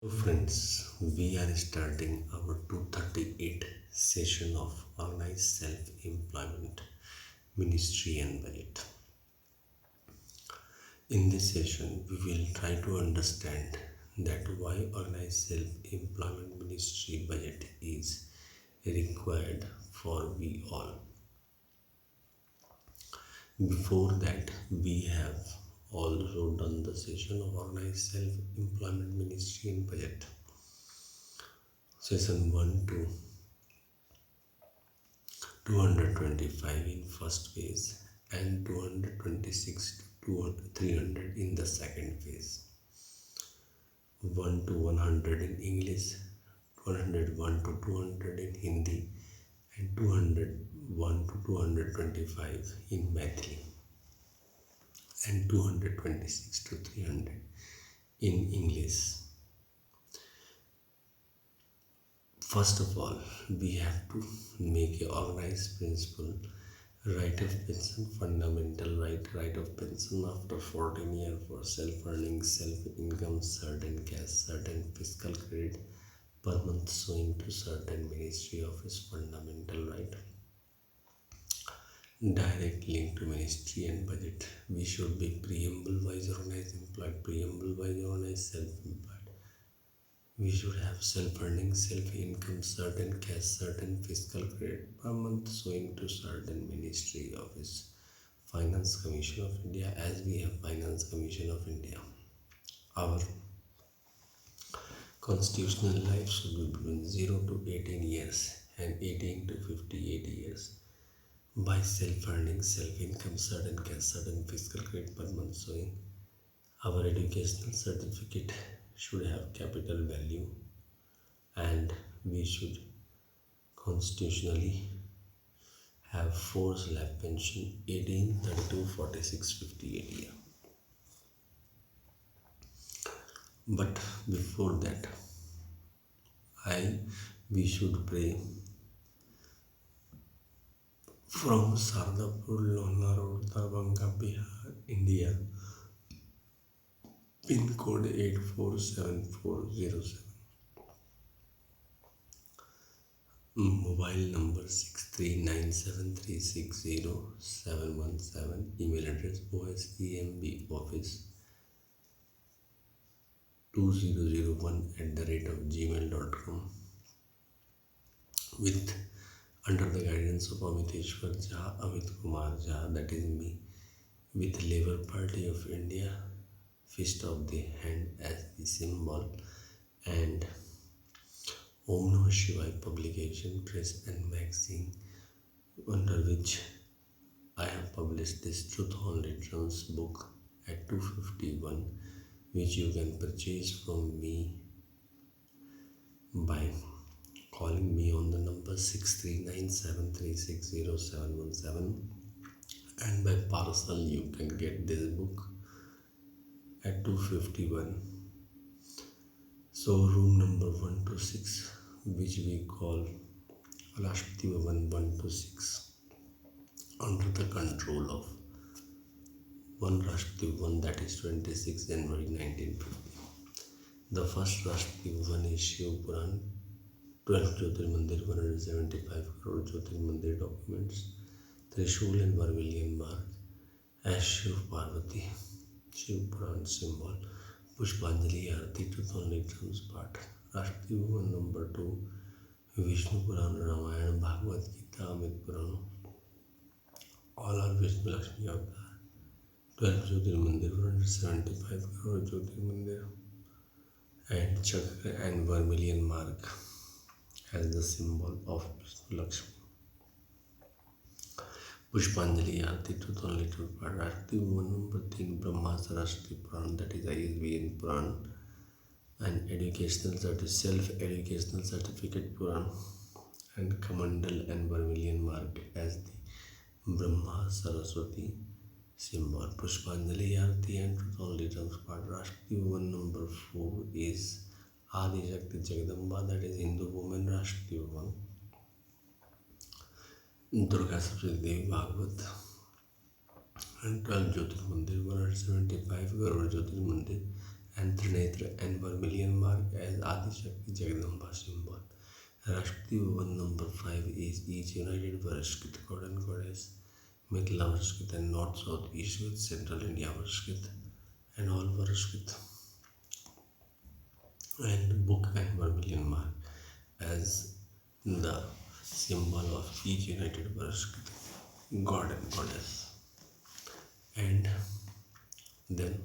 So friends, we are starting our 238 session of Organized Self-Employment Ministry and Budget. In this session, we will try to understand that why Organized Self-Employment Ministry budget is required for we all. Before that, we have also done the session of Organized Self-Employment Ministry and Budget. Session 1 to 225 in first phase and 226 to 300 in the second phase. 1 to 100 in English, 101 to 200 in Hindi, and 201 to 225 in Mathili, and 226 to 300 in English. First of all, we have to make a organized principle. Right of pension, fundamental right of pension after 14 years for self-earning, self-income, certain cash, certain fiscal credit per month showing to certain ministry office, fundamental right. Direct link to ministry and budget. We should be preamble wise organized employed, preamble wise organized self-employed. We should have self-earning, self-income, certain cash, certain fiscal credit per month showing to certain ministry office. Finance Commission of India, as we have Finance Commission of India. Our constitutional life should be between 0 to 18 years and 18 to 58 years. By self-earning, self-income, certain cash, certain fiscal credit per month showing. Our educational certificate should have capital value, and we should constitutionally have 4 slab pension 18, 32, 46, 58 year. But before that, we should pray from Sardapur, Lona Road, Darbhanga, Bihar, India, pin code 847407. Mobile number 63973600717. Email address osemb office2001@gmail.com. With under the guidance of GovtJob, Amit kumarJha, that is me, with Labour Party of India, fist of the hand as the symbol, and Om Namah Shivaya publication, press and magazine, under which I have published this Truth on Returns book at 251, which you can purchase from me by calling me on the number 63973600717, and by parcel you can get this book at 251. So room number 126, which we call Rashtrapati Bhavan 126, under the control of one Rashtrapati Bhavan, that is 26 January 1950. The first Rashtrapati Bhavan is Shiv Puran, 12 Jyotirmandir, 175 crore Jyotirmandir documents, Trishul and Vermilion mark as Shiv Parvati, Shiv Puran symbol, Pushpanjali Arati, Truth on Returns part. Rashtrapati Bhavan number 2, Vishnu Puran, Ramayana, Bhagavad Gita, Amit Puran. All are Vishnu Lakshmi Avatar. 12 Jyotirmandir, 175 crore Jyotirmandir, and Chakra and Vermilion mark as the symbol of Vishnu Lakshmi. Pushpanjali Arati, Truth on Returns part. Rashtrapati Bhavan number 3, Brahmastra Rashtrapati Puran, that is ISBN Puran, and self-educational certificate Puran, and Kamandal and Vermilion mark as the Brahma Saraswati symbol. Pushpanjali Arati and Truth on Returns part. Rashtrapati Bhavan number 4 is Adi Shakti Jagadamba, that is Hindu woman Rashtrapati Bhavan. Durga Saptati Devi Bhagavad, and 12 Jyotirmandir, 175 crore Jyotirmandir and Trinetra and Vermilion mark as Adi Shakti Jagdamba symbol. Rashtrapati Bhavan number 5 is each united Varashkit, God and Goddess, Mithila Varashkit and North South East with Central India Varashkit and all Varashkit, and book and Vermilion mark as the symbol of each united Varashkit, God and Goddess. And then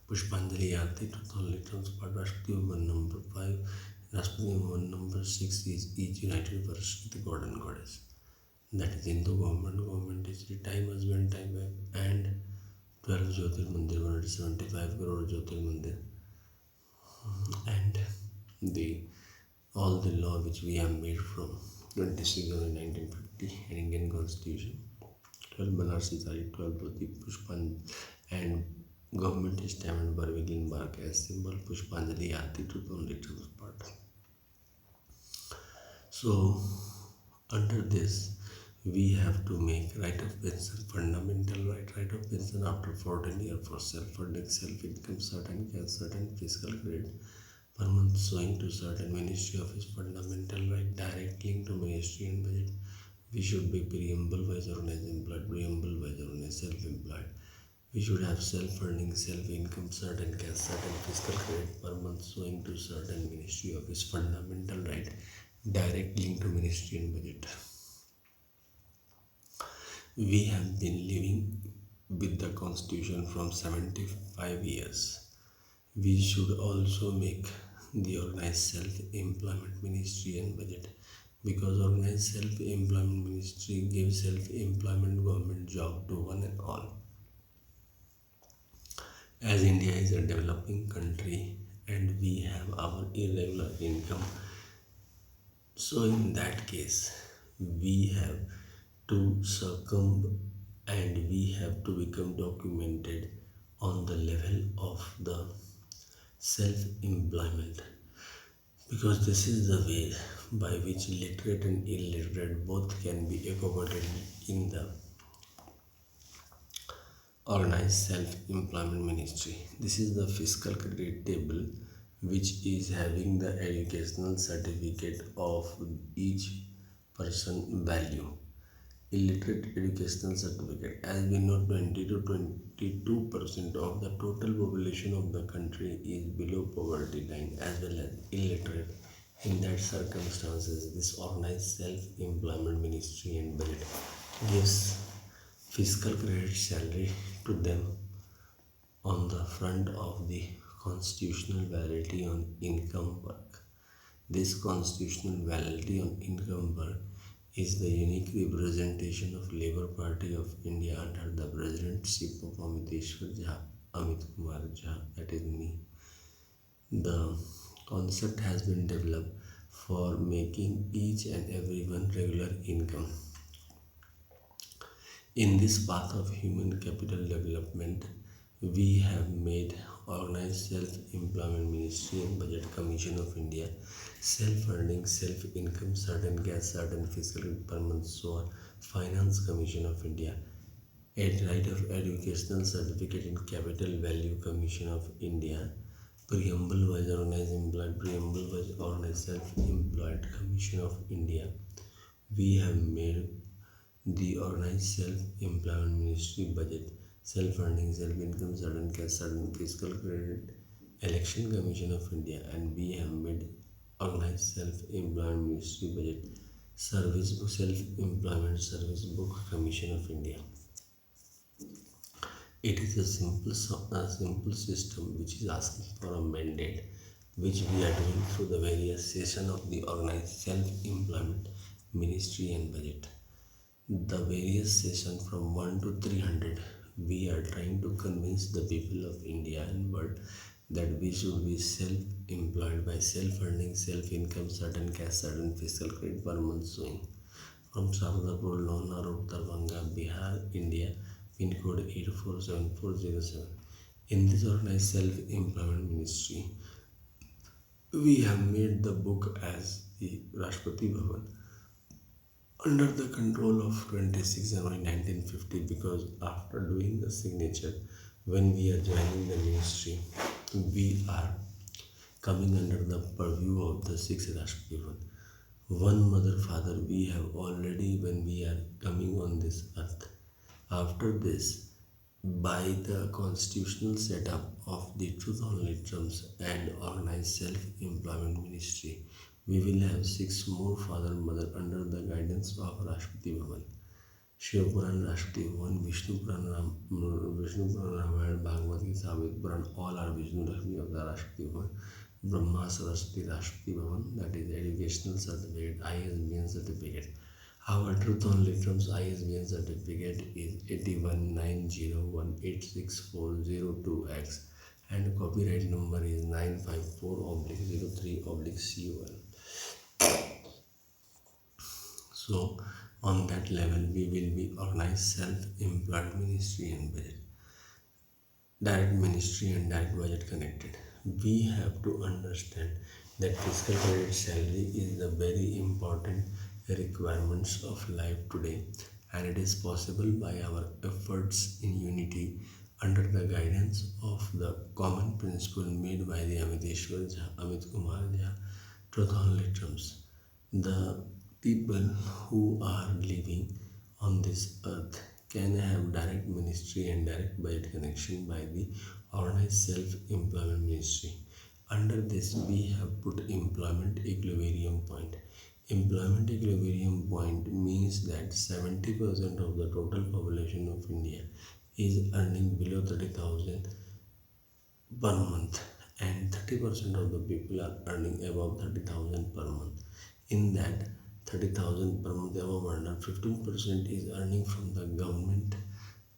Pushpanjali Aarti to the little spot Rashtriya Bhavan number 5, Rashtriya Bhavan number 6 is each united Varashkit, God and Goddess. That is Hindu government is time husband, time wife, and 12 Jyotir Mandir, 175 crore Jyotir Mandir, and the all the law which we have made from 26 January 1950 and Indian Constitution, 12 Banarsi Sari, 12 Dhoti Pushpan, and government is stamped Vermilion mark as symbol Pushpanjali Aarti to the little part. So under this we have to make right of pension fundamental right of pension after 14 years for self-funding, self-income, certain cash, certain fiscal credit per month showing to certain ministry office, fundamental right, direct link to ministry and budget. We should be preamble wise organized employed, preamble wise organized self-employed. We should have self-funding, self-income, certain cash, certain fiscal credit per month showing to certain ministry office, fundamental right, direct link to ministry and budget. We have been living with the constitution from 75 years. We should also make the organized self-employment ministry and budget, because organized self-employment ministry gives self-employment government job to one and all. As India is a developing country and we have our irregular income, so in that case we have to succumb and we have to become documented on the level of the self-employment, because this is the way by which literate and illiterate both can be accommodated in the organized self-employment ministry. This is the fiscal credit table which is having the educational certificate of each person value. Illiterate educational certificate, as we know 20 to 22% of the total population of the country is below poverty line as well as illiterate. In that circumstances, this organized self-employment ministry and budget gives fiscal credit salary to them on the front of the constitutional validity on income work. This constitutional validity on income work is the unique representation of Labour Party of India under the presidency of Amit kumarJha, that is me. The concept has been developed for making each and everyone regular income. In this path of human capital development, we have made Organized Self-Employment Ministry and Budget Commission of India, Self-Funding, Self-Income, Certain Gas, Certain Fiscal per month, so on, Finance Commission of India, Right of Educational Certificate in Capital Value Commission of India, Preamble Wise Organized Employed, Preamble Wise Organized Self-Employed Commission of India. We have made the Organized Self-Employment Ministry Budget, Self-Funding, Self-Income, Certain Cash, Certain Fiscal Credit, Election Commission of India, and we have made Organized Self-Employment Ministry Budget, Service Book, Self-Employment Service Book Commission of India. It is a simple system which is asking for a mandate, which we are doing through the various sessions of the Organized Self-Employment Ministry and Budget. The various sessions from 1 to 300, we are trying to convince the people of India and world that we should be self-employed by self-earning, self-income, certain cash, certain fiscal credit per month showing from Sardapur, Lona Road, Darbhanga, Bihar, India, pin code 847407. In this organized self-employment ministry, we have made the book as the Rashtrapati Bhavan under the control of 26 January 1950, because after doing the signature When we are joining the ministry, we are coming under the purview of the six Rashtravan. One mother, father we have already when we are coming on this earth. After this, by the constitutional setup of the Truth Only Terms and Organized Self-Employment Ministry, we will have six more father mother under the guidance of Rashtrapati Bhavan. Shivpuran राष्ट्रीय one Vishnu पुराण विष्णु पुराण रामायण भागवत गीता सावित पुराण all are Vishnu Lakshmi of the Rashtrapati Bhavan. Brahma Saraswati Rashtrapati Bhavan, that is educational certificate, ISBN certificate. Our truth on terms ISBN certificate is 8190186402X and copyright number is 954/03/COL. So on that level we will be organized self-employed ministry and budget, direct ministry and direct budget connected. We have to understand that fiscal credit salary is the very important requirements of life today, and it is possible by our efforts in unity under the guidance of the common principle made by the Amit kumarJha, truth only terms. The people who are living on this earth can have direct ministry and direct budget connection by the organized self-employment ministry. Under this, we have put employment equilibrium point. Employment equilibrium point means that 70% of the total population of India is earning below 30,000 per month and 30% of the people are earning above 30,000 per month. In that 30,000 per month above earner, 15% is earning from the government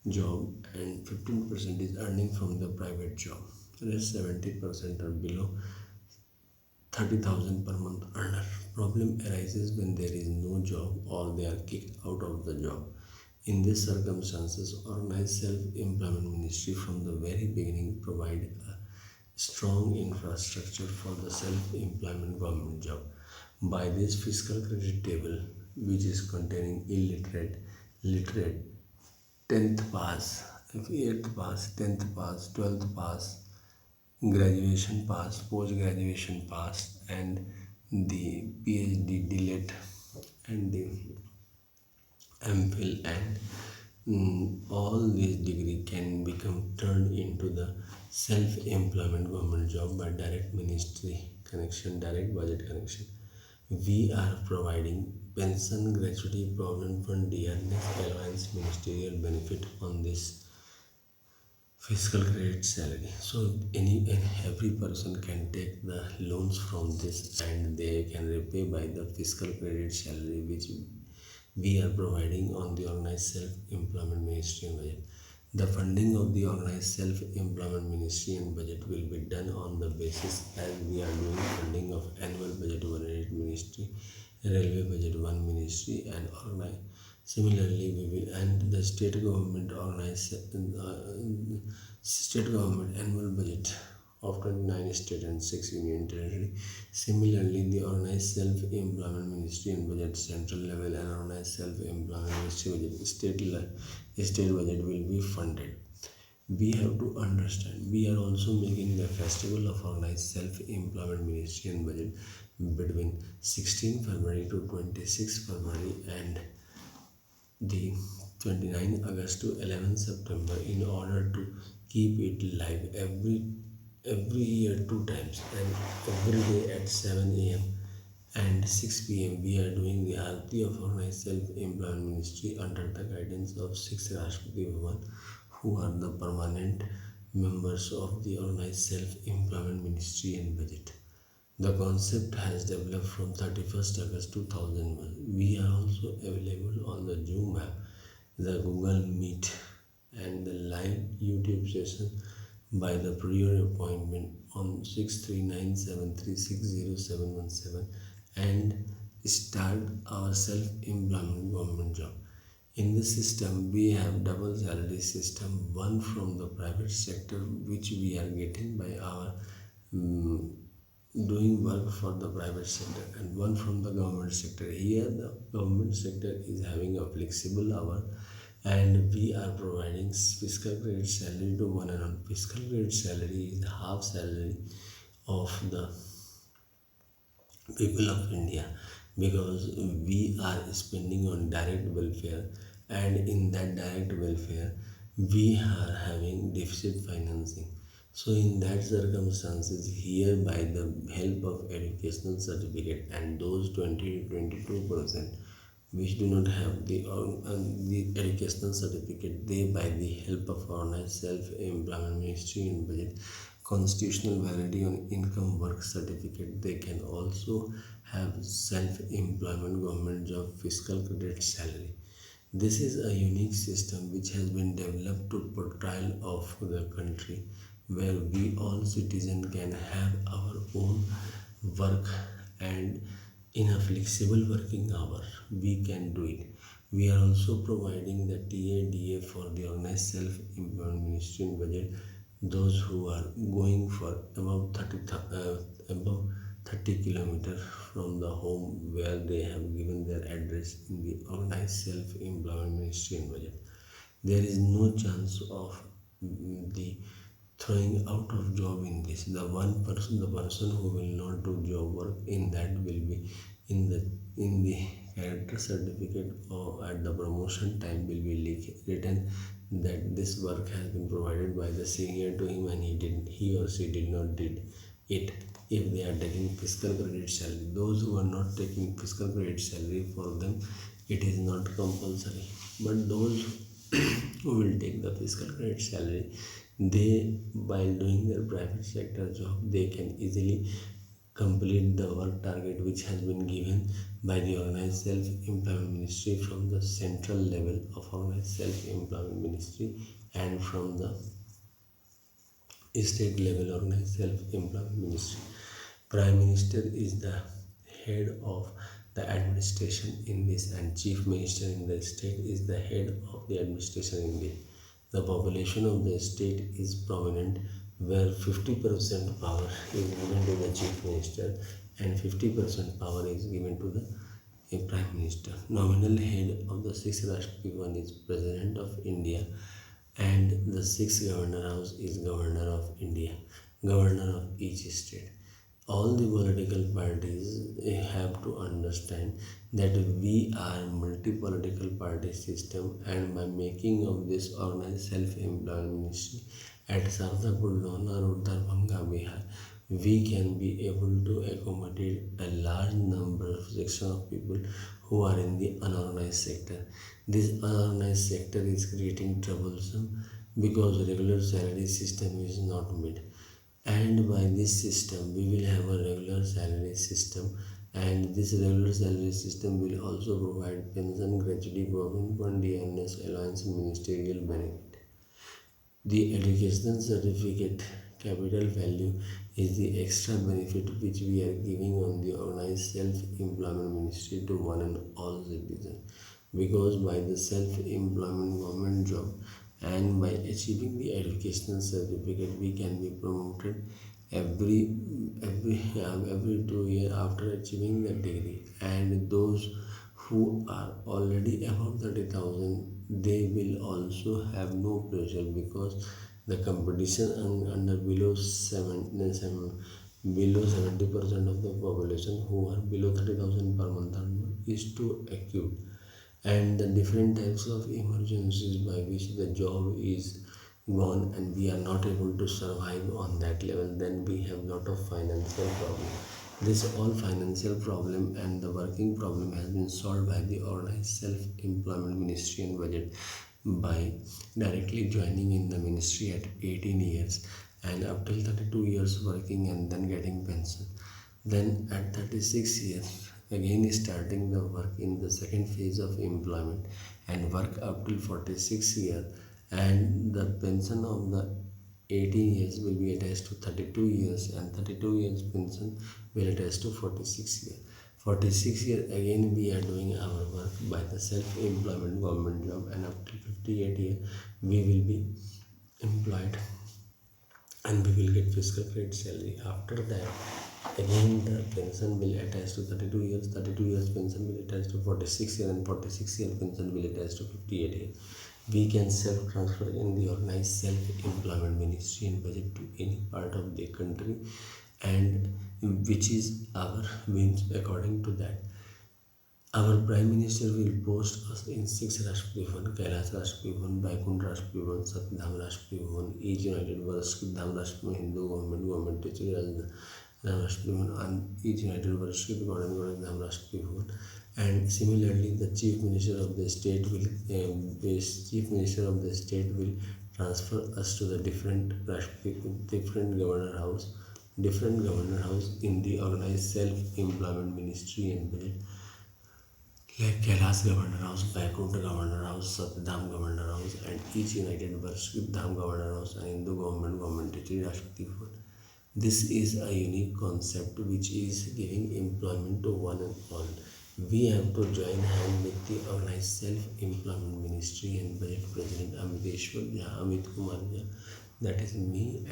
job and 15% is earning from the private job. Rest 70% are below 30,000 per month earner. Problem arises when there is no job or they are kicked out of the job. In these circumstances, organized self-employment ministry from the very beginning provide a strong infrastructure for the self-employment government job. By this fiscal credit table, which is containing illiterate, literate, 10th pass, 8th pass, 10th pass, 12th pass, graduation pass, post-graduation pass, and the PhD delete and the MPhil and all these degree can become turned into the self-employment government job by direct ministry connection, direct budget connection. We are providing pension, gratuity, provident fund, dearness, allowance, ministerial benefit on this fiscal credit salary. So any and every person can take the loans from this and they can repay by the fiscal credit salary which we are providing on the organized self-employment ministry and budget. The funding of the organized self-employment ministry and budget will be done on the basis as we are doing funding of annual budget 1 ministry, railway budget 1 ministry and organize. Similarly, we will and the state government state government annual budget of 29 state and 6 union territory. Similarly, the organized self-employment ministry and budget central level and organized self-employment ministry budget state budget will be funded. We have to understand we are also making the festival of organized self-employment ministry and budget between 16 February to 26 February and the 29 August to 11 September in order to keep it live every year 2 times and every day at 7 a.m. and 6 p.m. we are doing the Aarti of Organized Self-Employment Ministry under the guidance of 6 Rashtrapati Bhavan who are the permanent members of the Organized Self-Employment Ministry and Budget. The concept has developed from 31st August 2001. We are also available on the Zoom app, the Google Meet and the live YouTube session by the prior appointment on 6397360717 and start our self-employment government job. In this system, we have double salary system, one from the private sector which we are getting by our doing work for the private sector and one from the government sector. Here the government sector is having a flexible hour and we are providing fiscal grade salary to one and all. Fiscal grade salary is the half salary of the people of India, because we are spending on direct welfare, and in that direct welfare we are having deficit financing. So in that circumstances, here by the help of educational certificate and those 20 to 22% which do not have the educational certificate, they by the help of organized self-employment ministry and budget constitutional validity on income work certificate, they can also have self-employment government job fiscal credit salary. This is a unique system which has been developed to portrayal of the country, where we all citizens can have our own work, and in a flexible working hour we can do it. We are also providing the TADA for the organized self-employment ministry in budget, those who are going for above 30 kilometers from the home where they have given their address in the organized self-employment ministry and budget. There is no chance of the throwing out of job in this. The person who will not do job work in that will be in the character certificate or at the promotion time will be written that this work has been provided by the senior to him and he or she did not did it. If they are taking fiscal credit salary, those who are not taking fiscal credit salary, for them it is not compulsory, but those who will take the fiscal credit salary, they while doing their private sector job, they can easily complete the work target which has been given by the organized self-employment ministry from the central level of organized self-employment ministry and from the state level organized self-employment ministry. Prime Minister is the head of the administration in this, and Chief Minister in the state is the head of the administration in this. The population of the state is prominent, where 50% power is given to the Chief Minister and 50% power is given to the Prime Minister. Nominal head of the 6th Rashtrapan is President of India, and the 6th Governor House is Governor of India, Governor of each state. All the political parties have to understand that we are multi-political party system, and by making of this organized self-employment ministry at Sardapur, Lonar, Darbhanga, Bihar, we can be able to accommodate a large number of section of people who are in the unorganized sector. This unorganized sector is creating troublesome because regular salary system is not met, and by this system we will have a regular salary system, and this regular salary system will also provide pension, gratuity, provident fund, dearness allowance and ministerial benefit. The educational certificate capital value is the extra benefit which we are giving on the organized self-employment ministry to one and all citizens, because by the self-employment government job and by achieving the educational certificate we can be promoted every every 2 years after achieving the degree, and those who are already above 30,000, they will also have no pressure, because the competition under below 70% of the population who are below 30,000 per month is too acute, and the different types of emergencies by which the job is gone and we are not able to survive on that level, then we have lot of financial problem. This all financial problem and the working problem has been solved by the organized self-employment ministry and budget by directly joining in the ministry at 18 years and up till 32 years working and then getting pension. Then at 36 years again starting the work in the second phase of employment and work up till 46 years, and the pension of the 18 years will be attached to 32 years and 32 years pension will attach to 46 years. 46 years again we are doing our work by the self-employment government job, and up to 58 years we will be employed and we will get fiscal credit salary. After that Again, the pension will attach to 32 years, 32 years pension will attach to 46 years, and 46 years pension will attach to 58 years. We can self-transfer in the organized self-employment ministry and budget to any part of the country, and which is our means according to that. Our Prime Minister will post us in 6 Rashtriya Bhavan, Kailash Rashtriya Bhavan, Vaikunth Rashtriya Bhavan, Satdham Rashtriya Bhavan, each United Varshik Dham Rashtriya Bhavan, Hindu government teacher Dham Rashtriya Bhavan, and each United Varshik Government Dham Rashtriya Bhavan. And similarly, the Chief Minister of the state will transfer us to the different governor house in the organized self-employment ministry and budget, like Kailash Governor House, Vaikunth Governor House, Satdham Governor House, and each United Varshik Dham Governor House and Hindu government teacher Rashtriya Bhavan. This is a unique concept which is giving employment to one and all. We have to join hand with the Organized Self-Employment Ministry and Budget President Amit kumarJha, that is me,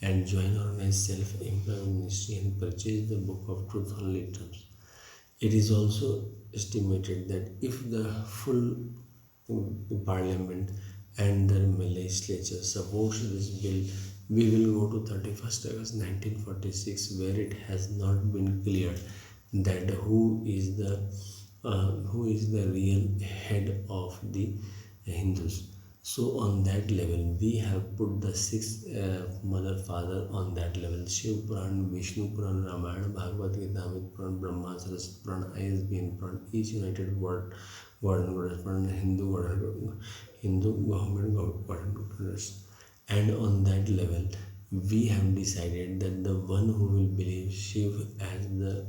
and join Organized Self-Employment Ministry and purchase the Book of Truth on Terms. It is also estimated that if the full parliament and the legislature supports this bill, we will go to 31st August 1946, where it has not been cleared that who is the real head of the Hindus. So on that level, we have put the six mother father on that level: Shiv Puran, Vishnu Puran, Ramayana, Bhagavad Gita, Amit Puran, Brahma, Saraswati Puran, ISBN Puran, each united word and goddess Puran, Hindu government goddess. And on that level, we have decided that the one who will believe Shiv as the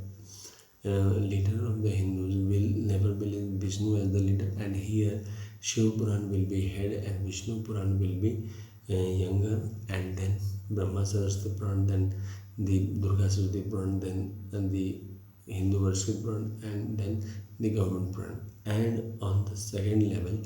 leader of the Hindus will never believe Vishnu as the leader, and here Shiv Puran will be head and Vishnu Puran will be younger, and then Brahma Saraswati Puran, then the Durga Saraswati Puran, then the Hindu Varshik Puran, and then the government Puran. And on the second level,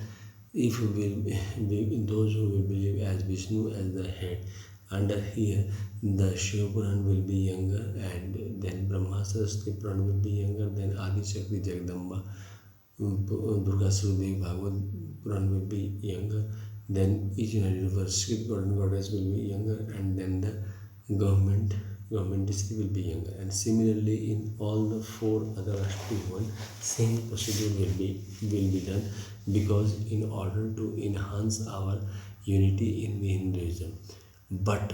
if those who will believe as Vishnu as the head, under here the Shiv Puran will be younger, and then Brahma Saraswati Puran will be younger, then Adi Shakti Jagdamba, Durga Saraswati Bhagavad Puran will be younger, then each united Varshik goddess will be younger, and then the government district will be younger. And similarly, in all the four other Rashtriya, same procedure will be done, because in order to enhance our unity in the Hinduism. But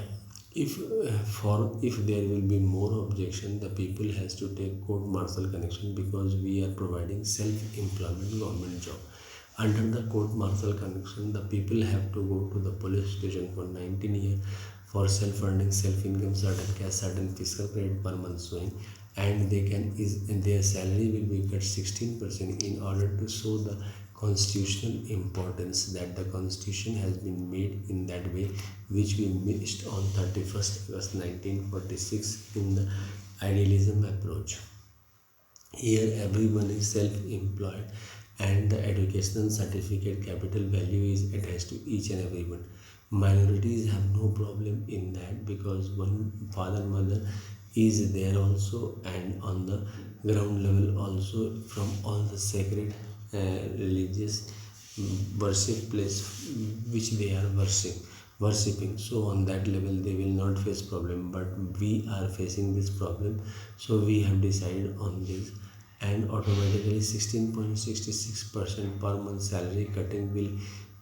if there will be more objection, the people has to take court martial connection, because we are providing self-employment government job. Under the court martial connection, the people have to go to the police station for 19 years for self-earning, self-income, certain cash, certain fiscal credit per month showing, and their salary will be cut 16% in order to show the constitutional importance that the constitution has been made in that way, which we missed on 31st August 1946 in the idealism approach. Here everyone is self-employed, and the educational certificate capital value is attached to each and everyone. Minorities have no problem in that, because one father mother is there also, and on the ground level also, from all the sacred religious worship place which they are worshipping. So on that level they will not face problem, but we are facing this problem. So we have decided on this, and automatically 16.66% per month salary cutting will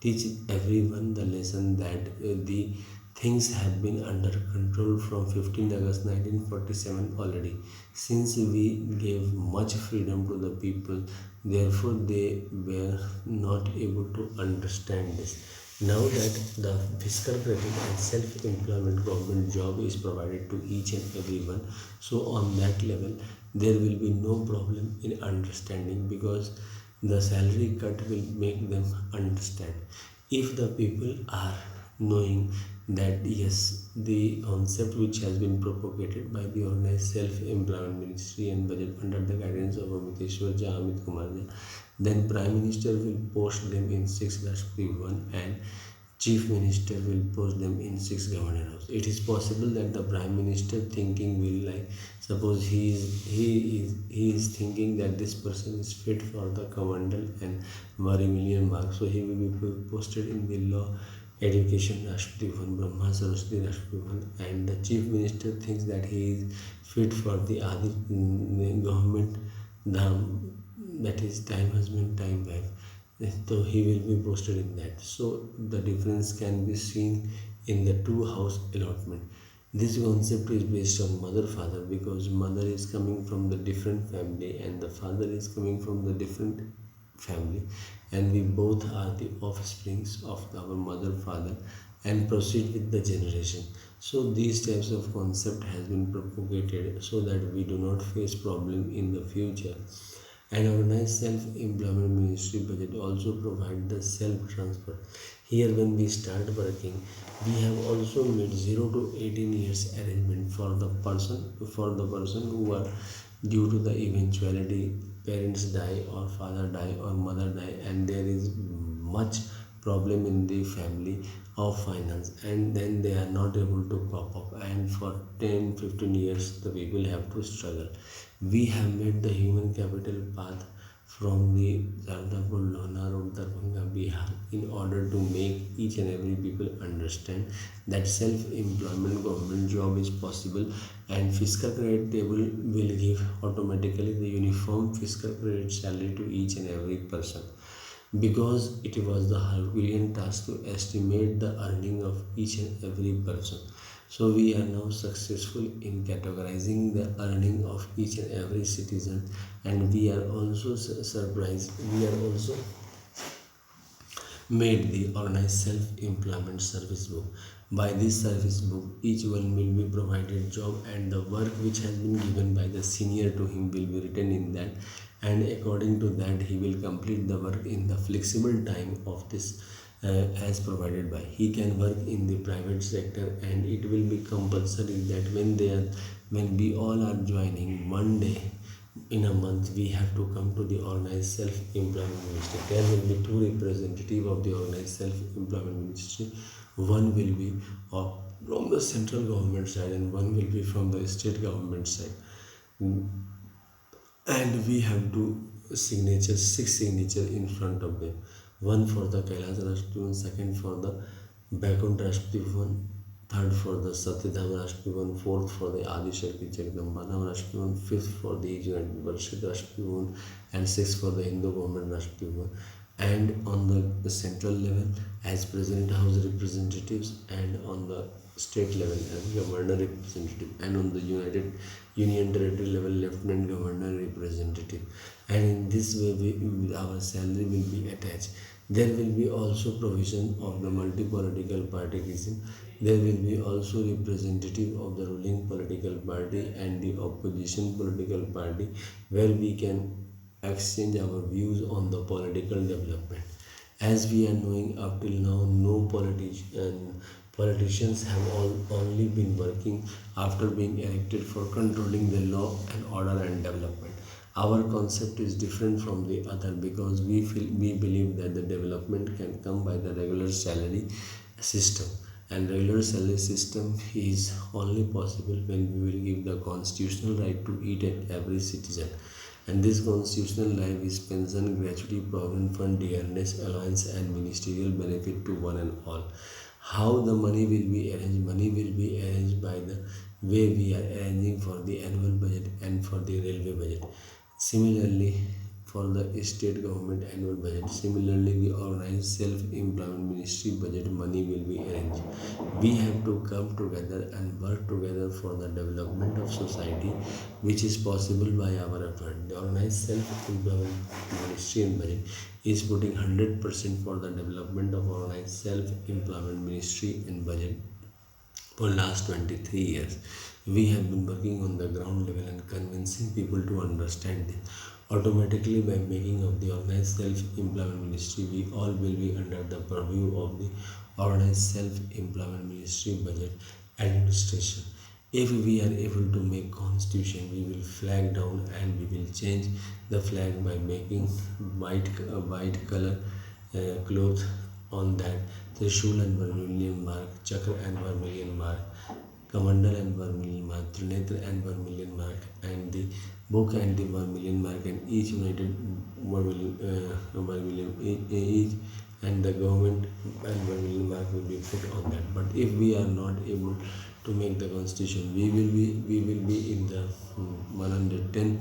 teach everyone the lesson that the things have been under control from 15th August 1947 already. Since we gave much freedom to the people, therefore they were not able to understand this. Now that the fiscal credit and self-employment government job is provided to each and everyone, so on that level there will be no problem in understanding, because the salary cut will make them understand. If the people are knowing that yes, the concept which has been propagated by the Organized Self-Employment Ministry and budget under the guidance of Amit kumarJha, then Prime Minister will post them in 6 1 and chief minister will post them in 6 governor house. It is possible that the prime minister thinking will, like, suppose he is thinking that this person is fit for the commandal and very million marks, so he will be posted in the law education Rashtrapati Bhavan, Brahma Saraswati Rashtrapati Bhavan, and the chief minister thinks that he is fit for the Adi government dham, that is time husband time wife, so he will be posted in that. So the difference can be seen in the two house allotment. This concept is based on mother father, because mother is coming from the different family and the father is coming from the different family, and we both are the offsprings of our mother father and proceed with the generation. So these types of concept has been propagated so that we do not face problem in the future. An organized self-employment ministry budget also provide the self-transfer. Here when we start working, we have also made 0 to 18 years arrangement for the person who are, due to the eventuality, parents die or father die or mother die, and there is much problem in the family of finance, and then they are not able to cope up, and for 10-15 years the people have to struggle. We have made the human capital path from the Sardapur, Lohna Road, Darbhanga, Bihar, in order to make each and every people understand that self-employment government job is possible, and fiscal credit table will give automatically the uniform fiscal credit salary to each and every person, because it was the Herculean task to estimate the earning of each and every person. So we are now successful in categorizing the earning of each and every citizen, and we are also surprised. We are also made the organized self-employment service book. By this service book, each one will be provided job, and the work which has been given by the senior to him will be written in that, and according to that he will complete the work in the flexible time of this, as provided by. He can work in the private sector, and it will be compulsory that when we all are joining one day in a month, we have to come to the organized self-employment ministry. There will be two representatives of the organized self-employment ministry. One will be from the central government side, and one will be from the state government side. And we have six signatures in front of them. One for the Kailas Rashtriya, second for the Baikund Rashtriya, third for the Satyadham Rashtriya, fourth for the Adi Shakti Jagdambadham Rashtriya, fifth for the United Varshid Rashtriya, and sixth for the Hindu Government Rashtriya. And on the central level as President House representatives, and on the state level as Governor representative, and on the Union Territory level Lieutenant Governor representative. And in this way our salary will be attached. There will be also provision of the multi-political partyism. There will be also representative of the ruling political party and the opposition political party, where we can exchange our views on the political development. As we are knowing, up till now, no politicians have only been working after being elected for controlling the law and order and development. Our concept is different from the other, because we believe that the development can come by the regular salary system, and regular salary system is only possible when we will give the constitutional right to each and every citizen. And this constitutional right is pension, gratuity, provident fund, dearness, allowance, and ministerial benefit to one and all. How the money will be arranged? Money will be arranged by the way we are arranging for the annual budget and for the railway budget. Similarly, for the state government annual budget, similarly the organized self-employment ministry budget money will be arranged. We have to come together and work together for the development of society, which is possible by our effort. The organized self-employment ministry and budget is putting 100% for the development of organized self-employment ministry and budget. For last 23 years, we have been working on the ground level and convincing people to understand this. Automatically, by making of the organized self-employment ministry, we all will be under the purview of the organized self-employment ministry budget administration. If we are able to make constitution, we will flag down, and we will change the flag by making white color cloth on that Trishul and Vermilion mark, Chakra and Vermilion mark, Kamandal and Vermilion mark, Trinetra and Vermilion mark, and the book and the Vermilion mark, and each united Vermilion each, and the government and Vermilion mark will be put on that. But if we are not able to make the constitution, we will be in the 110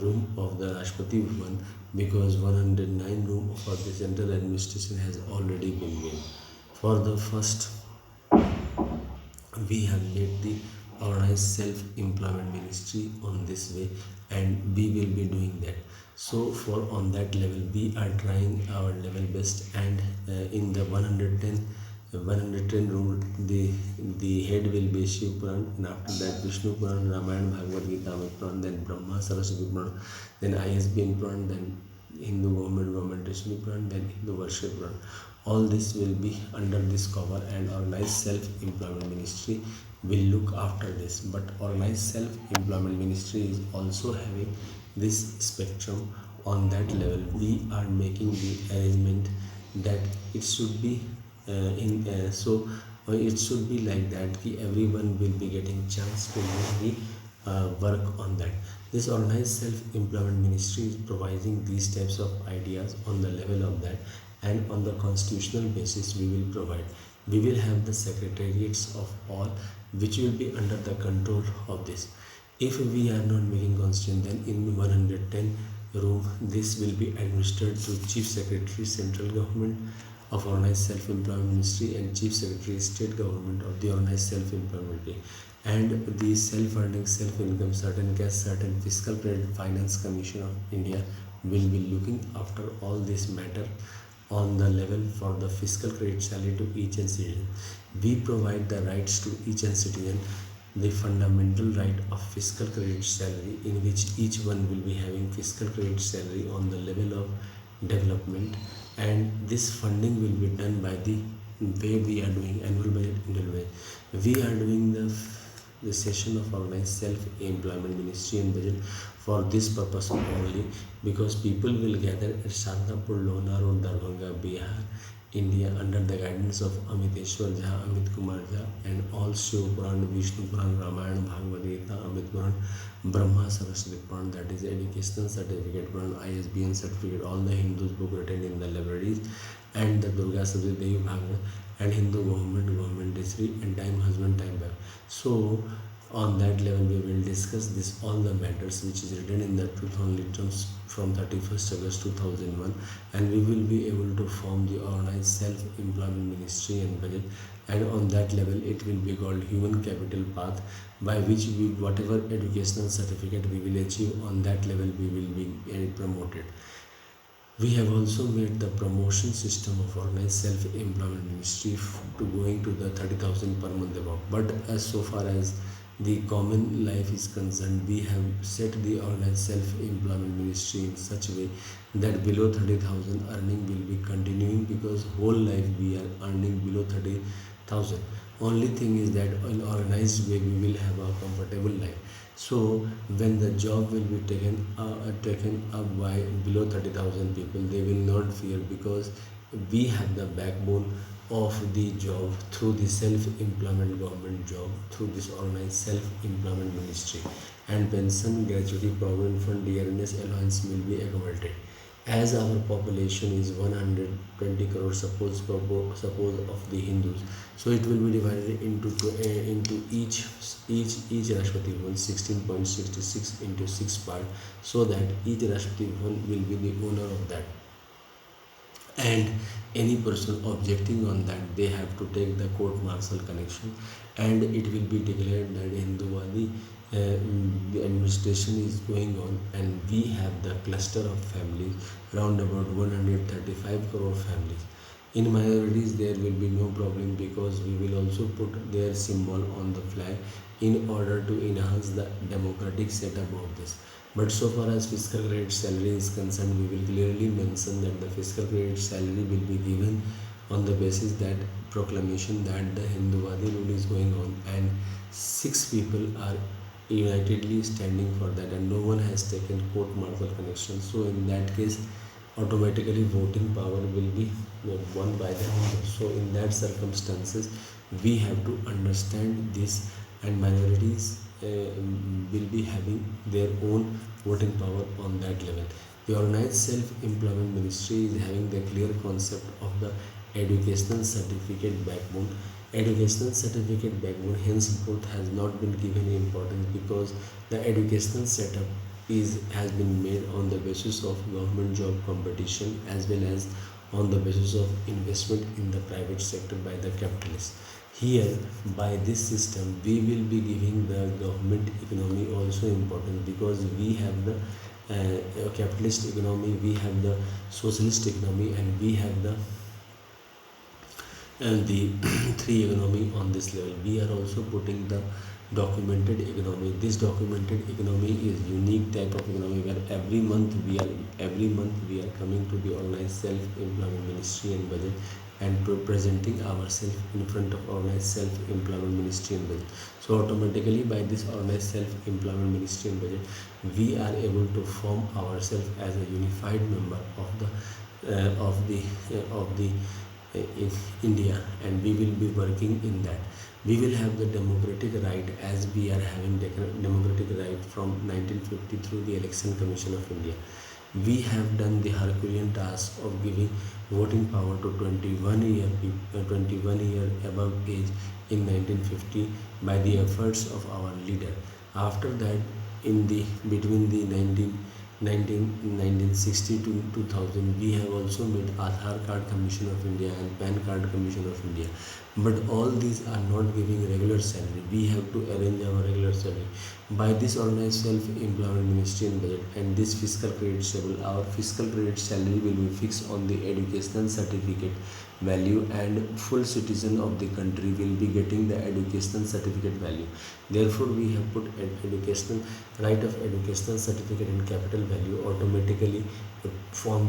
room of the Rashtrapati Bhavan, because 109 room for the central administration has already been made. For the first, we have made the organized self-employment ministry on this way, and we will be doing that. So for on that level we are trying our level best, and in the 110 rule, the head will be Shiv Puran, and after that Vishnu Puran, Ramayana, Bhagavad Gita, Amit Puran, then Brahma, Saraswati Puran, then ISBN Puran, then Hindu government Rishmi Puran, then Hindu Worship Puran. All this will be under this cover, and organized self-employment ministry will look after this. But organized self-employment ministry is also having this spectrum. On that level we are making the arrangement that it should be it should be like that ki everyone will be getting chance to make the work on that. This organized self-employment ministry is providing these types of ideas on the level of that, and on the constitutional basis we will provide. We will have the secretariats of all, which will be under the control of this. If we are not making constitution, then in 110 room this will be administered through Chief Secretary Central Government of Organized Self-Employment Ministry and Chief Secretary State Government of the Organized Self-Employment Ministry. And the self-funding, self-income, certain cash, certain fiscal credit finance commission of India will be looking after all this matter on the level for the fiscal credit salary to each and citizen. We provide the rights to each and citizen, the fundamental right of fiscal credit salary, in which each one will be having fiscal credit salary on the level of development, and this funding will be done by the way we are doing annual budget, annual budget. We are doing the session of organized self-employment ministry and budget for this purpose only, because people will gather at Shantapur, Lona Road, Darbhanga, Bihar, India, under the guidance of Amit Jha, Amit kumarJha, and all Shiv Puran, Vishnu Puran, Ramayana, Bhagavad Gita, Amit Puran, Brahma, Saraswati Puran, that is educational certificate Puran, ISBN certificate, all the Hindus book written in the libraries, and the Durga Sabji Devi Bhagavad, and Hindu government history, and time husband, time wife. So on that level we will discuss this all the matters which is written in the truth only terms from 31st August 2001, and we will be able to form the organized self-employment ministry and budget. And on that level it will be called human capital path, by which we whatever educational certificate we will achieve, on that level we will be promoted. We have also made the promotion system of organized self-employment ministry to going to the 30,000 per month above. But as so far as the common life is concerned, we have set the organized self-employment ministry in such a way that below 30,000 earning will be continuing, because whole life we are earning below 30,000. Only thing is that in organized way we will have a comfortable life. So when the job will be taken up by below 30,000 people, they will not fear, because we have the backbone of the job through the self-employment government job, through this organized self-employment ministry, and pension, gratuity, provident fund, dearness allowance will be accommodated. As our population is 120 crore, suppose of the Hindus, so it will be divided into each Rashtrapati Bhavan 16.66 into 6 part, so that each Rashtrapati Bhavan will be the owner of that, and any person objecting on that, they have to take the court martial connection, and it will be declared that Hinduvadi the administration is going on, and we have the cluster of families, around about 135 crore families. In minorities there will be no problem, because we will also put their symbol on the flag in order to enhance the democratic setup of this. But so far as fiscal credit salary is concerned, we will clearly mention that the fiscal credit salary will be given on the basis that proclamation that the Hinduvadi rule is going on, and 6 people are unitedly standing for that, and no one has taken court martial connection. So in that case automatically voting power will be won by the Hindus. So in that circumstances, we have to understand this, and minorities will be having their own voting power on that level. The organized self-employment ministry is having the clear concept of the educational certificate backbone. Educational certificate backbone henceforth has not been given importance, because the educational setup has been made on the basis of government job competition, as well as on the basis of investment in the private sector by the capitalists. Here, by this system, we will be giving the government economy also important, because we have the capitalist economy, we have the socialist economy, and we have the three economy on this level. We are also putting the documented economy. This documented economy is unique type of economy, where every month we are coming to the organized self-employment ministry and budget, and presenting ourselves in front of organized self-employment ministry and budget. So automatically, by this organized self-employment ministry and budget, we are able to form ourselves as a unified member of the in India, and we will be working in that. We will have the democratic right, as we are having democratic right from 1950 through the Election Commission of India. We have done the Herculean task of giving voting power to 21 year above age in 1950 by the efforts of our leader. After that, in the between the 1960 to 2000, we have also made Aadhaar Card Commission of India and PAN Card Commission of India. But all these are not giving regular salary. We have to arrange our regular salary. By this organized self-employment ministry and budget and this fiscal credit stable, our fiscal credit salary will be fixed on the educational certificate value, and full citizen of the country will be getting the educational certificate value. Therefore, we have put educational right of educational certificate and capital value automatically form